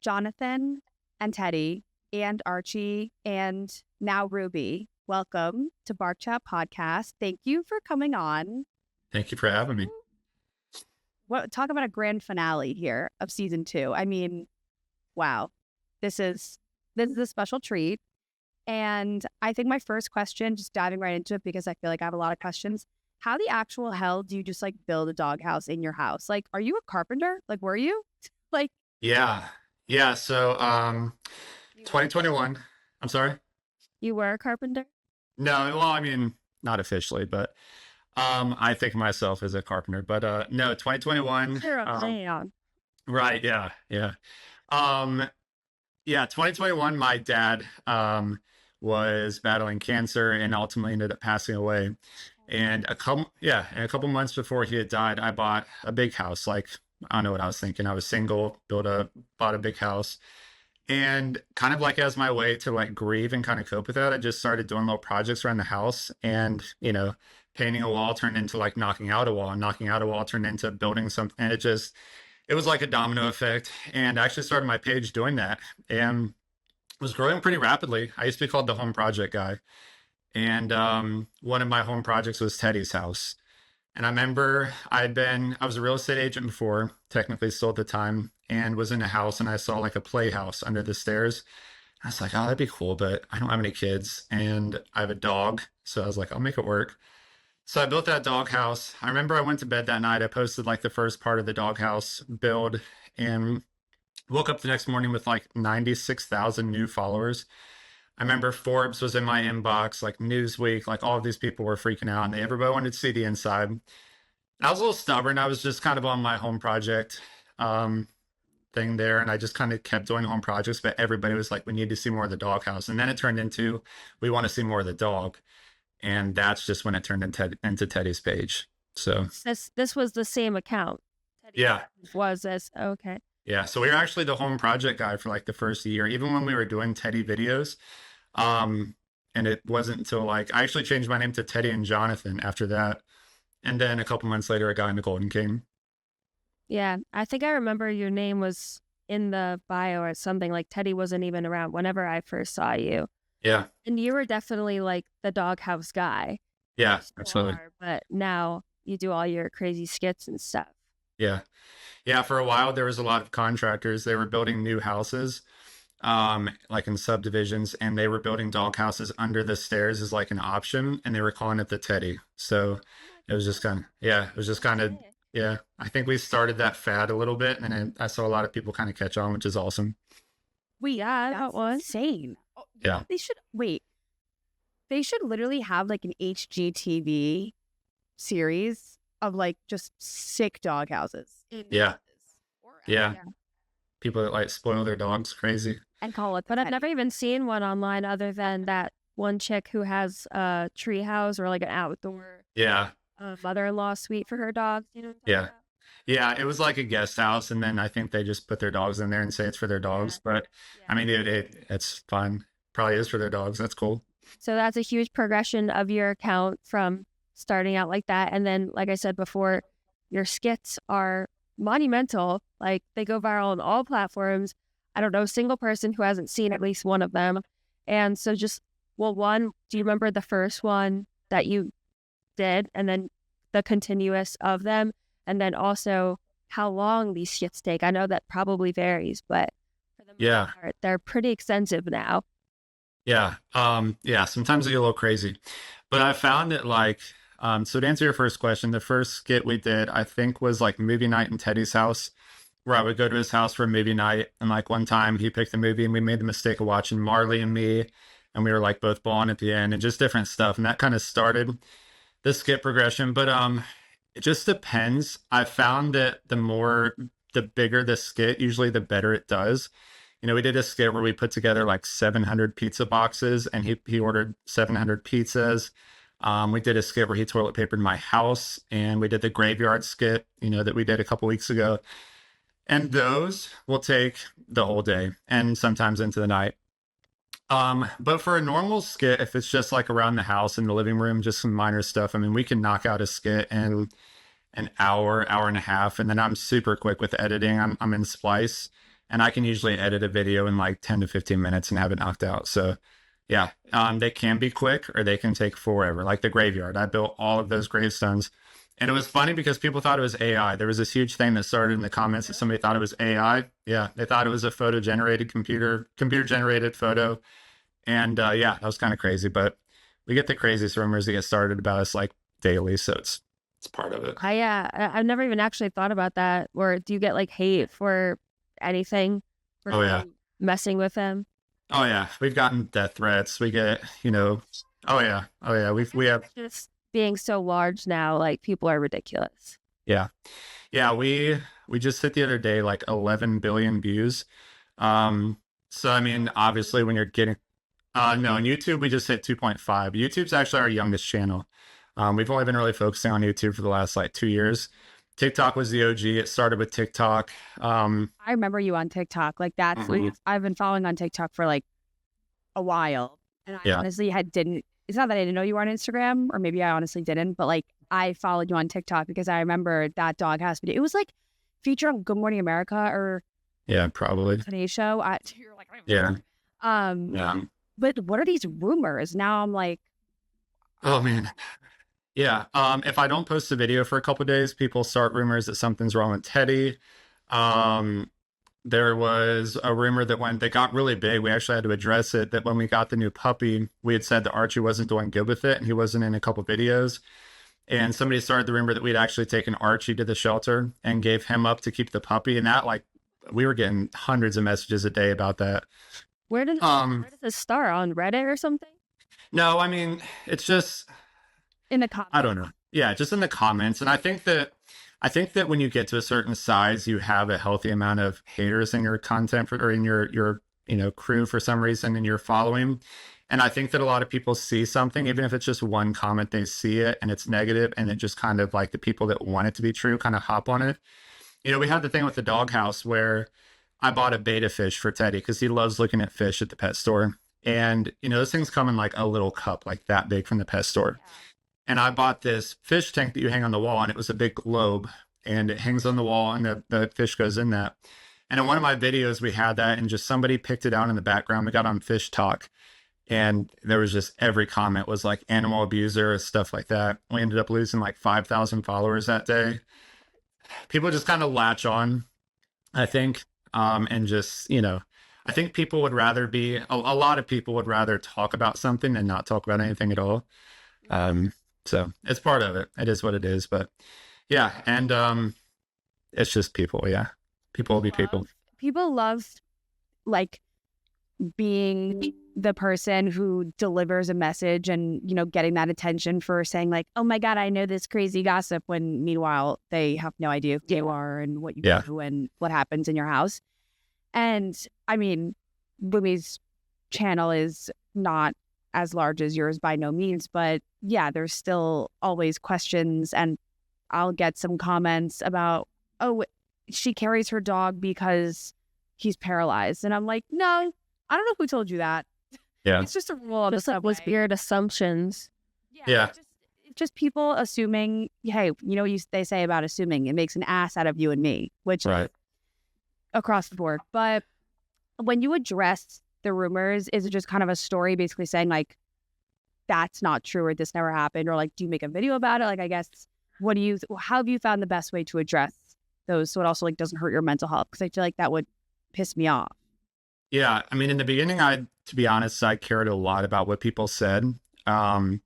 Jonathan and Teddy and Archie and now Ruby. Welcome to Bark Chat Podcast. Thank you for coming on. Thank you for having me. Talk about a grand finale here of season 2. I mean, wow, this is a special treat. And I think my first question, just diving right into it because I feel like I have a lot of questions. How the actual hell do you just like build a doghouse in your house? Like, are you a carpenter? Like, were you? Like, Yeah. So, 2021. I'm sorry. you were a carpenter? No, well, I mean, not officially, but I think of myself as a carpenter. But no, 2021. You're a man. Right. Yeah. 2021. My dad was battling cancer and ultimately ended up passing away. And a couple months before he had died, I bought a big house. Like, I don't know what I was thinking. I was single, bought a big house. And kind of like as my way to like grieve and kind of cope with that, I just started doing little projects around the house. And, painting a wall turned into like knocking out a wall, and knocking out a wall turned into building something. And it was like a domino effect. And I actually started my page doing that and was growing pretty rapidly. I used to be called the home project guy. And one of my home projects was Teddy's house. And I remember I was a real estate agent before, technically still at the time, and was in a house and I saw like a playhouse under the stairs. I was like, oh, that'd be cool, but I don't have any kids and I have a dog. So I was like, I'll make it work. So I built that dog house. I remember I went to bed that night. I posted like the first part of the dog house build and woke up the next morning with like 96,000 new followers. I remember Forbes was in my inbox, like Newsweek, like all of these people were freaking out and everybody wanted to see the inside. And I was a little stubborn. I was just kind of on my home project thing there. And I just kind of kept doing home projects, but everybody was like, we need to see more of the doghouse. And then it turned into, we want to see more of the dog. And that's just when it turned into Teddy's page. So this was the same account. Teddy yeah. Was this? Okay. Yeah. So we were actually the home project guy for like the first year, even when we were doing Teddy videos. And it wasn't until like, I actually changed my name to Teddy and Jonathan after that. And then a couple months later, I got into Golden King. Yeah. I think I remember your name was in the bio or something. Like Teddy wasn't even around whenever I first saw you. Yeah. And you were definitely like the doghouse guy. Yeah, absolutely. But now you do all your crazy skits and stuff. Yeah. Yeah. For a while, there was a lot of contractors. They were building new houses, like in subdivisions, and they were building dog houses under the stairs as like an option. And they were calling it the Teddy. So it was just kind of, I think we started that fad a little bit. And I saw a lot of people kind of catch on, which is awesome. That was insane. Yeah. They should literally have like an HGTV series of like just sick dog houses. Yeah. People that like spoil their dogs crazy. And call it. But I've never even seen one online other than that one chick who has a tree house or like an outdoor mother-in-law suite for her dogs. You know what I'm talking about? Yeah, it was like a guest house, and then I think they just put their dogs in there and say it's for their dogs. But I mean, it's fine. Probably is for their dogs. That's cool. So that's a huge progression of your account from starting out like that. And then, like I said before, your skits are monumental. Like they go viral on all platforms. I don't know a single person who hasn't seen at least one of them. And so one, do you remember the first one that you did and then the continuous of them? And then also how long these skits take. I know that probably varies, but for the most part, they're pretty extensive now. Yeah. Sometimes they get a little crazy. But I found it like, so to answer your first question, the first skit we did, I think was like movie night in Teddy's house, where I would go to his house for a movie night. And like one time he picked a movie and we made the mistake of watching Marley and Me. And we were like both bawling at the end and just different stuff. And that kind of started the skit progression. But it just depends. I found that the bigger the skit, usually the better it does. We did a skit where we put together like 700 pizza boxes and he ordered 700 pizzas. We did a skit where he toilet papered my house, and we did the graveyard skit, that we did a couple weeks ago. And those will take the whole day and sometimes into the night. But for a normal skit, if it's just like around the house in the living room, just some minor stuff, I mean, we can knock out a skit in an hour and a half. And then I'm super quick with editing. I'm in Splice. and I can usually edit a video in like 10 to 15 minutes and have it knocked out. So yeah, they can be quick or they can take forever. Like the graveyard, I built all of those gravestones. And it was funny because people thought it was AI. There was this huge thing that started in the comments that somebody thought it was AI. Yeah, they thought it was a photo generated computer generated photo. And yeah, that was kind of crazy. But we get the craziest rumors that get started about us like daily, so it's part of it. I've never even actually thought about that. Or do you get like hate for anything for Oh yeah, messing with them? oh yeah. We've gotten death threats. We get, oh yeah, oh yeah. We have, Just being so large now, like people are ridiculous. yeah, yeah. We just hit the other day like 11 billion views. So I mean, obviously, when you're getting no, on YouTube, we just hit 2.5. YouTube's actually our youngest channel. We've only been really focusing on YouTube for the last like 2 years. TikTok was the OG. It started with TikTok. I remember you on TikTok. Like that's Mhm. I've been following on TikTok for like a while. And I Yeah. honestly didn't it's not that I didn't know you were on Instagram, or maybe I honestly didn't, but like I followed you on TikTok because I remember that dog house video. It was like featured on Good Morning America or Yeah, probably. Today Show. You're like, I don't Yeah. remember. Yeah. But what are these rumors? Now I'm like, Oh man. Yeah. If I don't post a video for a couple of days, people start rumors that something's wrong with Teddy. Um, there was a rumor that got really big. We actually had to address it, that when we got the new puppy, we had said that Archie wasn't doing good with it and he wasn't in a couple videos. And somebody started the rumor that we'd actually taken Archie to the shelter and gave him up to keep the puppy. And that, like, we were getting hundreds of messages a day about that. Where did this start, on Reddit or something? No, I mean, it's just, in the comments. I don't know. Yeah, just in the comments. And I think that when you get to a certain size, you have a healthy amount of haters in your content or in your crew for some reason in your following. And I think that a lot of people see something, even if it's just one comment, they see it and it's negative, and it just kind of, like, the people that want it to be true kind of hop on it. We had the thing with the doghouse where I bought a betta fish for Teddy because he loves looking at fish at the pet store. And, those things come in like a little cup, like that big, from the pet store. And I bought this fish tank that you hang on the wall, and it was a big globe, and it hangs on the wall, and the fish goes in that. And in one of my videos, we had that, and just somebody picked it out in the background. We got on Fish Talk, and there was just every comment was like animal abuser, stuff like that. We ended up losing like 5,000 followers that day. People just kind of latch on, I think, and just, I think people would rather a lot of people would rather talk about something than not talk about anything at all. So it's part of it. It is what it is. But yeah, and it's just people. Yeah, people will be people. People love like being the person who delivers a message and, getting that attention for saying like, oh my God, I know this crazy gossip, when meanwhile they have no idea who you are and what you do and what happens in your house. And I mean, Bumi's channel is not as large as yours by no means, but yeah, there's still always questions, and I'll get some comments about, oh, she carries her dog because he's paralyzed. And I'm like, no, I don't know who told you that. Yeah. It's just a rule on the Just subway. was weird assumptions. Yeah. It's just people assuming, hey, they say about assuming, it makes an ass out of you and me, which Right. across the board. But when you address the rumors, is it just kind of a story basically saying like, that's not true, or this never happened, or like, do you make a video about it? Like, I guess, how have you found the best way to address those so it also like doesn't hurt your mental health? Because I feel like that would piss me off. Yeah. I mean, in the beginning, to be honest, I cared a lot about what people said. I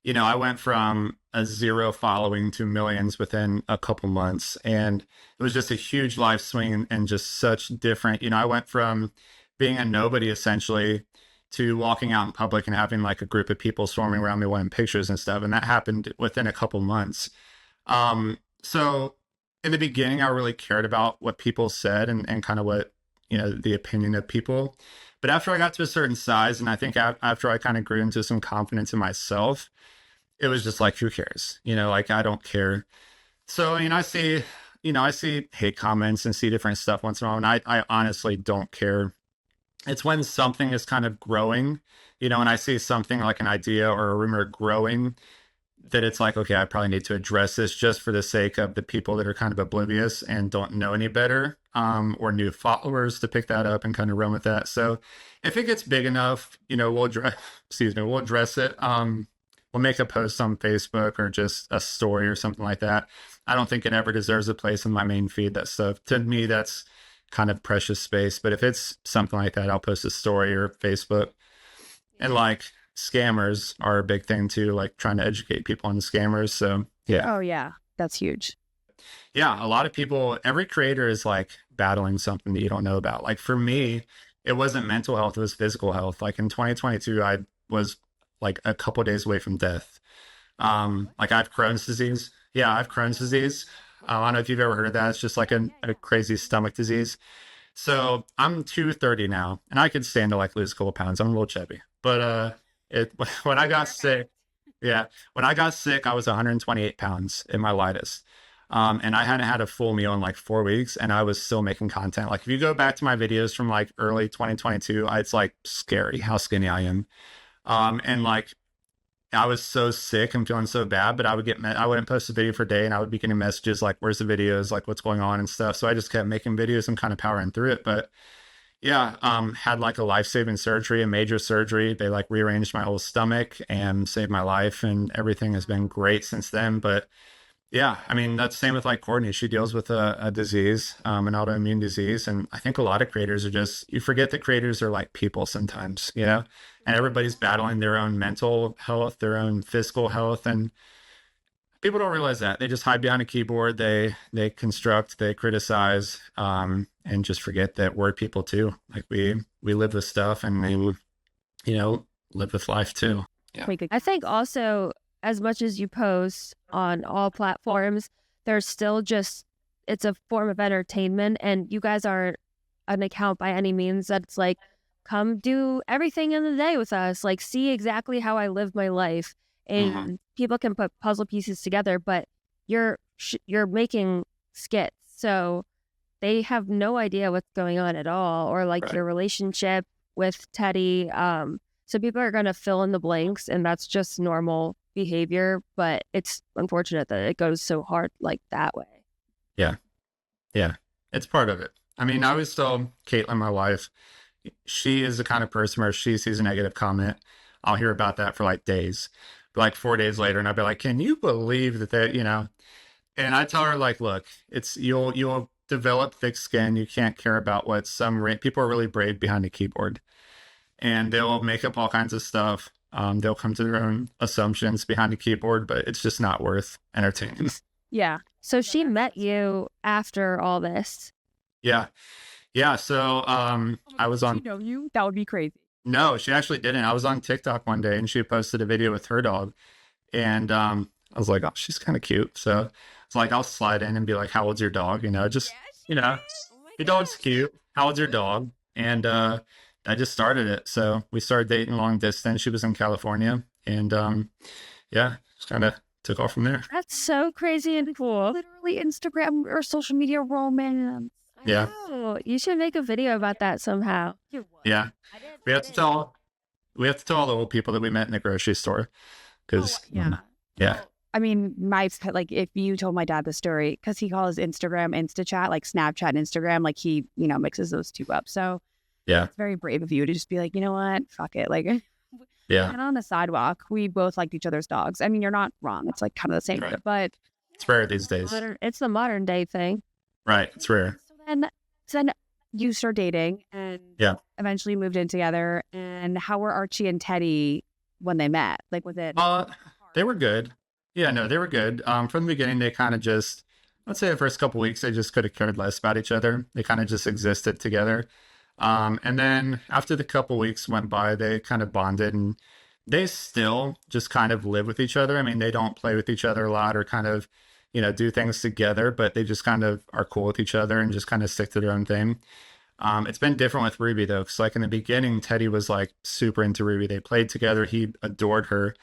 went from a 0 following to millions within a couple months, and it was just a huge life swing and just such different, I went from being a nobody essentially to walking out in public and having like a group of people swarming around me wanting pictures and stuff. And that happened within a couple months. So in the beginning, I really cared about what people said and kind of what, the opinion of people. But after I got to a certain size, and I think after I kind of grew into some confidence in myself, it was just like, who cares? Like, I don't care. So, I see hate comments and see different stuff once in a while, and I honestly don't care. It's when something is kind of growing, and I see something like an idea or a rumor growing, that it's like, okay, I probably need to address this just for the sake of the people that are kind of oblivious and don't know any better. or new followers to pick that up and kind of run with that. So if it gets big enough, we'll address, we'll address it. We'll make a post on Facebook or just a story or something like that. I don't think it ever deserves a place in my main feed. That stuff, to me, that's kind of precious space. But if it's something like that, I'll post a story or Facebook. And like scammers are a big thing too, like trying to educate people on the scammers. So yeah. Oh yeah, that's huge. Yeah, a lot of people, every creator is like battling something that you don't know about. Like for me, it wasn't mental health, it was physical health. Like in 2022, I was like a couple of days away from death. Like I have Crohn's disease. Yeah, I have Crohn's disease. I don't know if you've ever heard of that. It's just like a crazy stomach disease. So I'm 230 now, and I could stand to like lose a couple pounds. I'm a little chubby. But when I got sick, when I got sick, I was 128 pounds in my lightest. And I hadn't had a full meal in like 4 weeks, and I was still making content. Like if you go back to my videos from like early 2022, it's like scary how skinny I am. And like I was so sick and feeling so bad, but I wouldn't post a video for a day, and I would be getting messages like, where's the videos? Like what's going on and stuff. So I just kept making videos and kind of powering through it. But yeah, had like a life-saving surgery, a major surgery. They like rearranged my whole stomach and saved my life, and everything has been great since then. But yeah, I mean, that's the same with like Courtney. She deals with a disease, an autoimmune disease. And I think a lot of creators are you forget that creators are like people sometimes, and everybody's battling their own mental health, their own physical health. And people don't realize that. They just hide behind a keyboard. They construct, they criticize, and just forget that we're people too. Like we live with stuff, and we, live with life too. Yeah. I think also, as much as you post on all platforms, there's still it's a form of entertainment, and you guys aren't an account by any means that's like, come do everything in the day with us, like see exactly how I live my life. And people can put puzzle pieces together, but you're making skits, so they have no idea what's going on at all, or like your relationship with Teddy. So people are going to fill in the blanks, and that's just normal behavior, but it's unfortunate that it goes so hard like that way. Yeah, it's part of it. I mean, I always tell Caitlin, my wife, she is the kind of person where she sees a negative comment, I'll hear about that for like days, like 4 days later, and I'll be like, can you believe that and I tell her like, look, it's you'll develop thick skin. You can't care about what people are really brave behind a keyboard, and they'll make up all kinds of stuff. They'll come to their own assumptions behind the keyboard, but it's just not worth entertaining. Yeah. So she met you after all this. Yeah. So I was on. Did she know you? That would be crazy. No, she actually didn't. I was on TikTok one day, and she posted a video with her dog, and I was like, oh, she's kind of cute. So it's like, I'll slide in and be like, how old's your dog? Your dog's cute. How old's your dog? And I just started it. So we started dating long distance. She was in California, and just kind of took off from there. That's so crazy and cool. Literally Instagram or social media romance. Yeah. Oh, you should make a video about that somehow. Yeah. We have to tell all the old people that we met in the grocery store, because yeah. I mean, like if you told my dad the story, because he calls Instagram InstaChat, like Snapchat and Instagram, like he, mixes those two up. So yeah, it's very brave of you to just be like, you know what, fuck it. Like, yeah. And on the sidewalk, we both liked each other's dogs. I mean, you're not wrong. It's like kind of the same, right. But it's rare these days. It's the modern day thing. Right. It's rare. So then you start dating and eventually moved in together. And how were Archie and Teddy when they met? Like, was it? They were good. Yeah, no, they were good. From the beginning, they kind of just, let's say the first couple weeks, they just could have cared less about each other. They kind of just existed together. And then after the couple weeks went by, they kind of bonded, and they still just kind of live with each other. I mean, they don't play with each other a lot or kind of, do things together, but they just kind of are cool with each other and just kind of stick to their own thing. It's been different with Ruby though, because like in the beginning, Teddy was like super into Ruby. They played together. He adored her.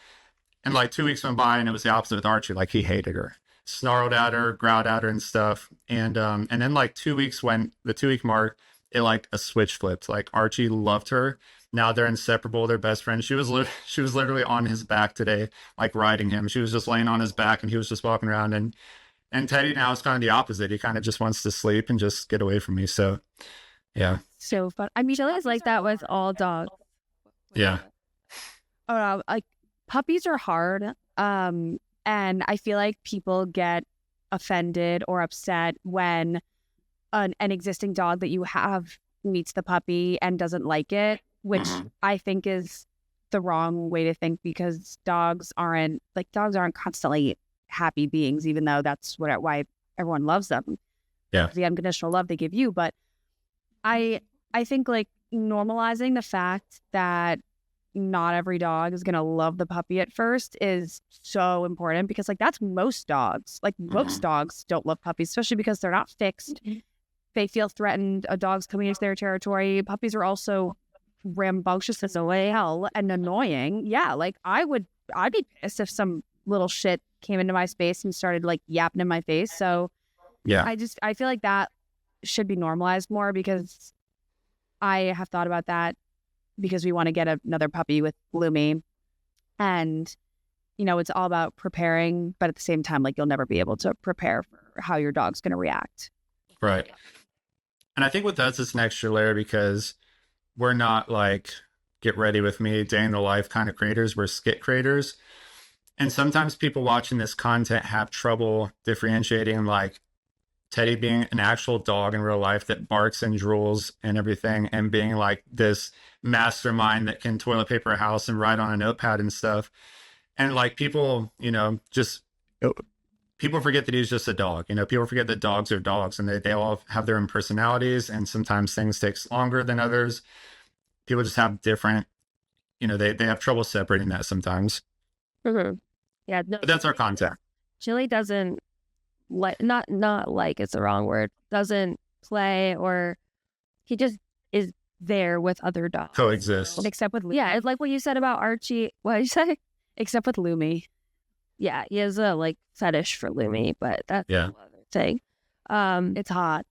And like 2 weeks went by, and it was the opposite with Archie. Like he hated her, snarled at her, growled at her and stuff. And then like 2 weeks went, the 2 week mark, it like a switch flipped. Like Archie loved her. Now they're inseparable. They're best friends. She was literally on his back today, like riding him. She was just laying on his back, and he was just walking around. And And Teddy now is kind of the opposite. He kind of just wants to sleep and just get away from me. So, yeah. So fun. I mean, Chili's like that with all dogs. Yeah. Oh no, like puppies are hard. And I feel like people get offended or upset when an existing dog that you have meets the puppy and doesn't like it, which I think is the wrong way to think, because dogs aren't constantly happy beings, even though that's why everyone loves them. Yeah. The unconditional love they give you. But I think like normalizing the fact that not every dog is going to love the puppy at first is so important, because like that's most dogs. Like most dogs don't love puppies, especially because they're not fixed. They feel threatened. A dog's coming into their territory. Puppies are also rambunctious as hell and annoying. Yeah, like I'd be pissed if some little shit came into my space and started like yapping in my face. So Yeah. I feel like that should be normalized more, because I have thought about that, because we want to get another puppy with Lumi, and you know, it's all about preparing, but at the same time, like you'll never be able to prepare for how your dog's going to react. Right. And I think with us, it's an extra layer, because we're not like get ready with me, day in the life kind of creators. We're skit creators. And sometimes people watching this content have trouble differentiating like Teddy being an actual dog in real life that barks and drools and everything, and being like this mastermind that can toilet paper a house and write on a notepad and stuff. And like people, you know, people forget that he's just a dog. You know, people forget that dogs are dogs, and they all have their own personalities, and sometimes things takes longer than others. People just have different, you know, they have trouble separating that sometimes. Yeah, no, But that's our content. Chili doesn't like, not like, it's the wrong word, doesn't play, or he just is there with other dogs. Coexist. Except with Yeah, it's like what you said about Archie. What did you say? except with Lumi. Yeah, he has a like fetish for Lumi, but that's Yeah. another thing. It's hot.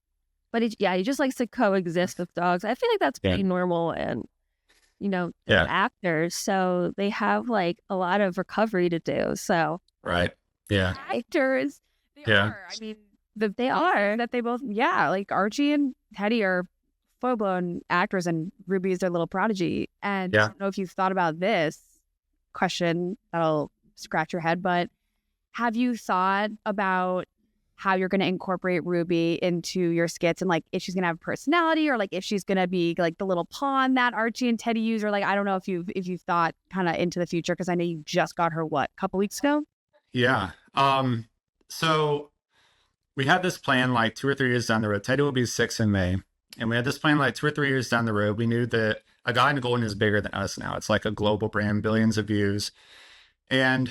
But he just likes to coexist with dogs. I feel like that's pretty normal, and you know, they're actors, so they have like a lot of recovery to do. So Right. Yeah. Actors. They Yeah. are. I mean, they are. That they both, yeah, like Archie and Teddy are full-blown actors, and Ruby is their little prodigy. And I don't know if you've thought about this question that'll scratch your head, but have you thought about how you're going to incorporate Ruby into your skits, and like if she's going to have personality, or like if she's going to be like the little pawn that Archie and Teddy use, or like I don't know if you've thought kind of into the future, because I know you just got her a couple weeks ago. Yeah. So we had this plan like 2 or 3 years down the road. Teddy will be 6 in May. And we had this plan like 2 or 3 years down the road. We knew that A Guy in Golden is bigger than us now. It's like a global brand, billions of views. And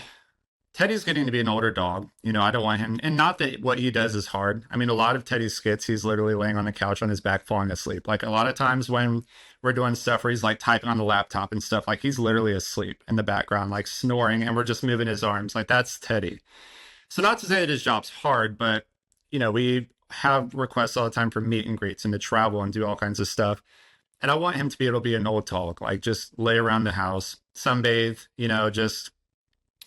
Teddy's getting to be an older dog. You know, I don't want him. And not that what he does is hard. I mean, a lot of Teddy's skits, he's literally laying on the couch on his back, falling asleep. Like a lot of times when we're doing stuff where he's like typing on the laptop and stuff, like he's literally asleep in the background, like snoring, and we're just moving his arms. Like that's Teddy. So not to say that his job's hard, but you know, we have requests all the time for meet and greets and to travel and do all kinds of stuff. And I want him to be able to be an old dog, like just lay around the house, sunbathe, you know, just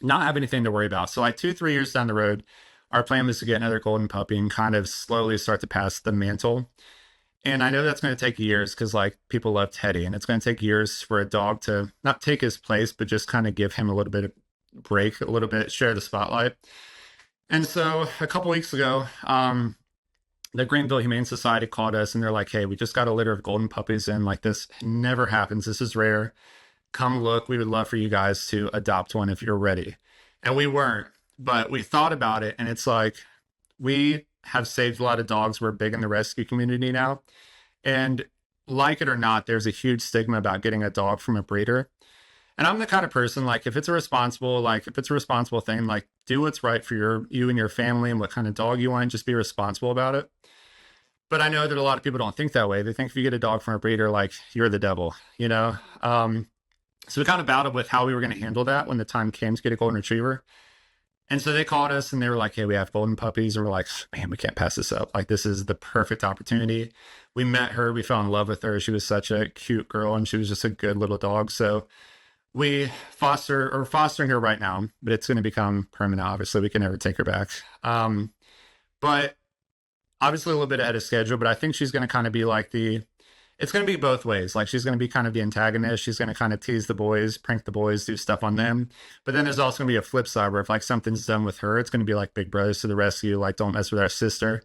not have anything to worry about. So like 2, 3 years down the road, our plan was to get another golden puppy and kind of slowly start to pass the mantle. And I know that's going to take years, because like people love Teddy, and it's going to take years for a dog to not take his place, but just kind of give him a little bit of break, a little bit, share the spotlight. And so a couple weeks ago, the Greenville Humane Society called us, and they're like, hey, we just got a litter of golden puppies in. Like this never happens. This is rare. Come look. We would love for you guys to adopt one if you're ready. And we weren't, but we thought about it. And it's like, we have saved a lot of dogs. We're big in the rescue community now. And like it or not, there's a huge stigma about getting a dog from a breeder. And I'm the kind of person, like, if it's a responsible thing, like, do what's right for you and your family and what kind of dog you want, just be responsible about it. But I know that a lot of people don't think that way. They think if you get a dog from a breeder, like, you're the devil, you know? So we kind of battled with how we were going to handle that when the time came to get a golden retriever. And so they called us and they were like, hey, we have golden puppies. And we're like, man, we can't pass this up. Like, this is the perfect opportunity. We met her. We fell in love with her. She was such a cute girl, and she was just a good little dog. So we fostering her right now, but it's going to become permanent. Obviously, we can never take her back. but obviously a little bit ahead of schedule. But I think she's going to kind of be like it's going to be both ways. Like she's going to be kind of the antagonist. She's going to kind of tease the boys, prank the boys, do stuff on them. But then there's also going to be a flip side where if like something's done with her, it's going to be like Big Brothers to the rescue. Like don't mess with our sister.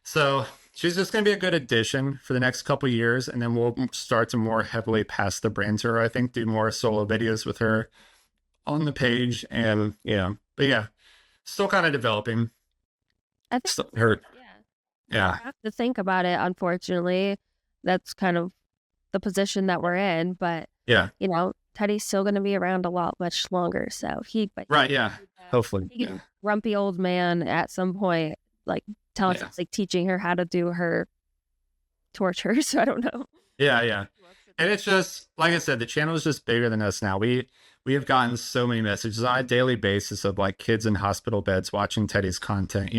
So she's just going to be a good addition for the next couple years. And then we'll start to more heavily pass the brand to her. I think do more solo videos with her on the page. And but yeah, still kind of developing. I think Still hurt. Yeah. I have to think about it, unfortunately. That's kind of the position that we're in. But, Yeah. Teddy's still going to be around a lot much longer. So Right. Yeah. Hopefully. He can grumpy old man at some point, like telling us, like teaching her how to do her torture. So I don't know. Yeah. Yeah. And it's just, like I said, the channel is just bigger than us now. We have gotten so many messages on a daily basis of like kids in hospital beds watching Teddy's content.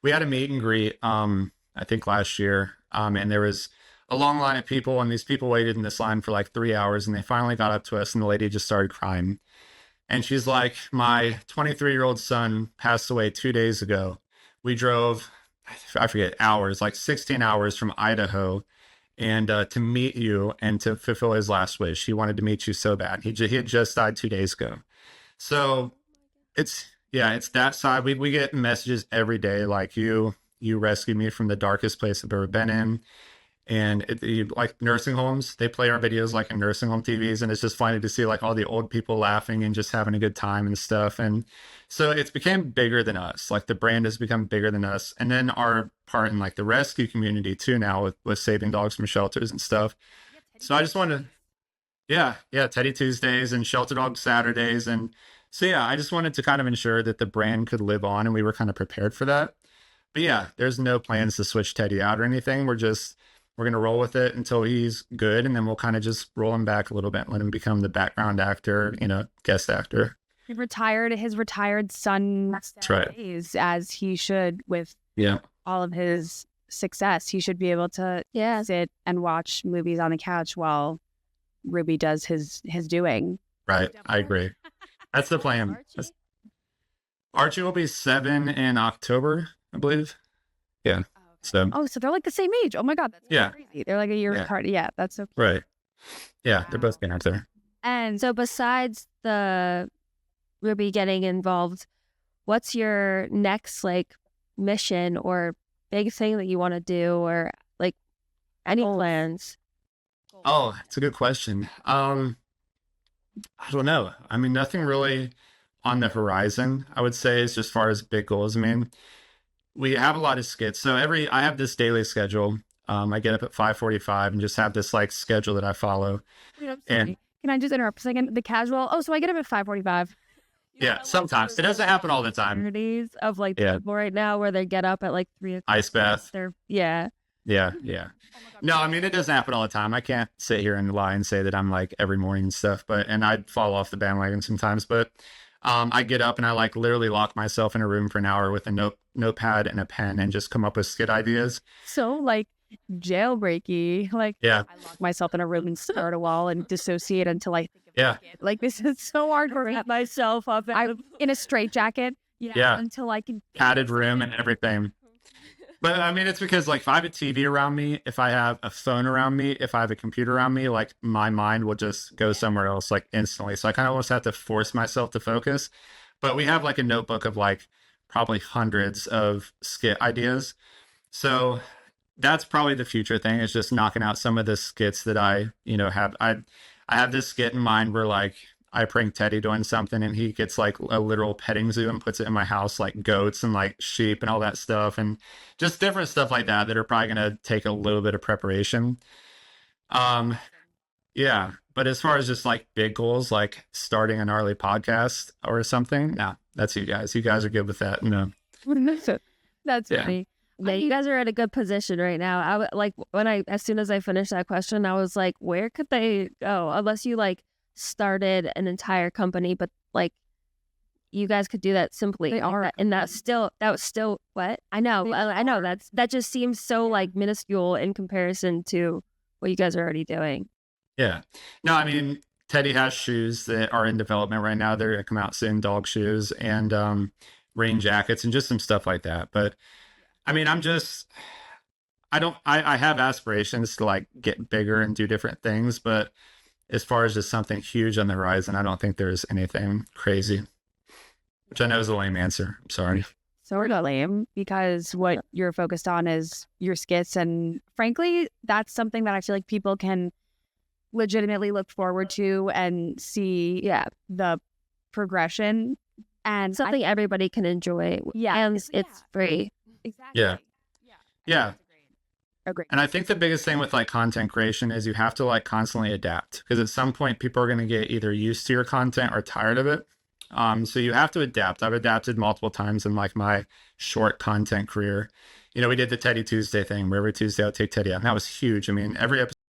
We had a meet and greet, I think last year. And there was a long line of people, and these people waited in this line for like 3 hours, and they finally got up to us, and the lady just started crying. And she's like, my 23-year-old son passed away 2 days ago. We drove, I forget, hours, like 16 hours from Idaho, and to meet you and to fulfill his last wish. He wanted to meet you so bad. He had just died 2 days ago. So it's that side. We get messages every day like you rescued me from the darkest place I've ever been in. And like nursing homes, they play our videos like in nursing home TVs, and it's just funny to see like all the old people laughing and just having a good time and stuff. And so it's became bigger than us. Like the brand has become bigger than us. And then our part in like the rescue community too now with saving dogs from shelters and stuff. So I just wanted to, Teddy Tuesdays and Shelter Dog Saturdays. And so, I just wanted to kind of ensure that the brand could live on, and we were kind of prepared for that. But yeah, there's no plans to switch Teddy out or anything. We're going to roll with it until he's good, and then we'll kind of just roll him back a little bit, let him become the background actor, guest actor. His retired son days, as he should with all of his success. He should be able to sit and watch movies on the couch while Ruby does his doing. Right. I agree. That's the plan. Archie will be 7 in October, I believe. Yeah. So they're like the same age. Oh my God, that's crazy. They're like a year apart. Yeah, that's so cute. Right. Yeah, they're both getting out there. And so besides the Ruby getting involved, what's your next like mission or big thing that you want to do, or like any plans? Oh, it's a good question. I don't know. I mean, nothing really on the horizon, I would say, as far as big goals. I mean, we have a lot of skits. So I have this daily schedule. I get up at 5:45 and just have this like schedule that I follow. And can I just interrupt a second? The casual. Oh, so I get up at 5:45. Yeah, sometimes it doesn't happen all the time. Of like people right now where they get up at like 3 o'clock. Ice bath. Yeah. No, I mean, it doesn't happen all the time. I can't sit here and lie and say that I'm like every morning and stuff, and I'd fall off the bandwagon sometimes, but I get up and I like literally lock myself in a room for an hour with a notepad and a pen and just come up with skit ideas. So like jailbreaky, like I lock myself in a room and stare at a wall and dissociate until I think of it. Like this is so hard to wrap myself up in a straitjacket. Until I can padded room and everything. But I mean, it's because like if I have a TV around me, if I have a phone around me, if I have a computer around me, like my mind will just go somewhere else like instantly. So I kind of almost have to force myself to focus. But we have like a notebook of like probably hundreds of skit ideas. So that's probably the future thing, is just knocking out some of the skits that I have. I have this skit in mind where like I prank Teddy doing something and he gets like a literal petting zoo and puts it in my house, like goats and like sheep and all that stuff, and just different stuff like that are probably going to take a little bit of preparation. But as far as just like big goals, like starting a gnarly podcast or something, no, that's you guys. You guys are good with that. No. That's funny. Yeah, you guys are at a good position right now. As soon as I finished that question, I was like, where could they go? Unless you like started an entire company, but like you guys could do that simply. They are, and that was still what I know. That just seems so like minuscule in comparison to what you guys are already doing. Yeah, no, I mean, Teddy has shoes that are in development right now. They're gonna come out soon, dog shoes and rain jackets and just some stuff like that. But I mean, I have aspirations to like get bigger and do different things, but as far as just something huge on the horizon, I don't think there's anything crazy, which I know is a lame answer. I'm sorry. Sort of lame, because what you're focused on is your skits. And frankly, that's something that I feel like people can legitimately look forward to and see the progression. And Something everybody can enjoy. And it's free. Exactly. Yeah. Yeah. Agreed. And I think the biggest thing with like content creation is you have to like constantly adapt, because at some point people are going to get either used to your content or tired of it. So you have to adapt. I've adapted multiple times in like my short content career. You know, we did the Teddy Tuesday thing where every Tuesday I'll take Teddy out, and that was huge. I mean, every episode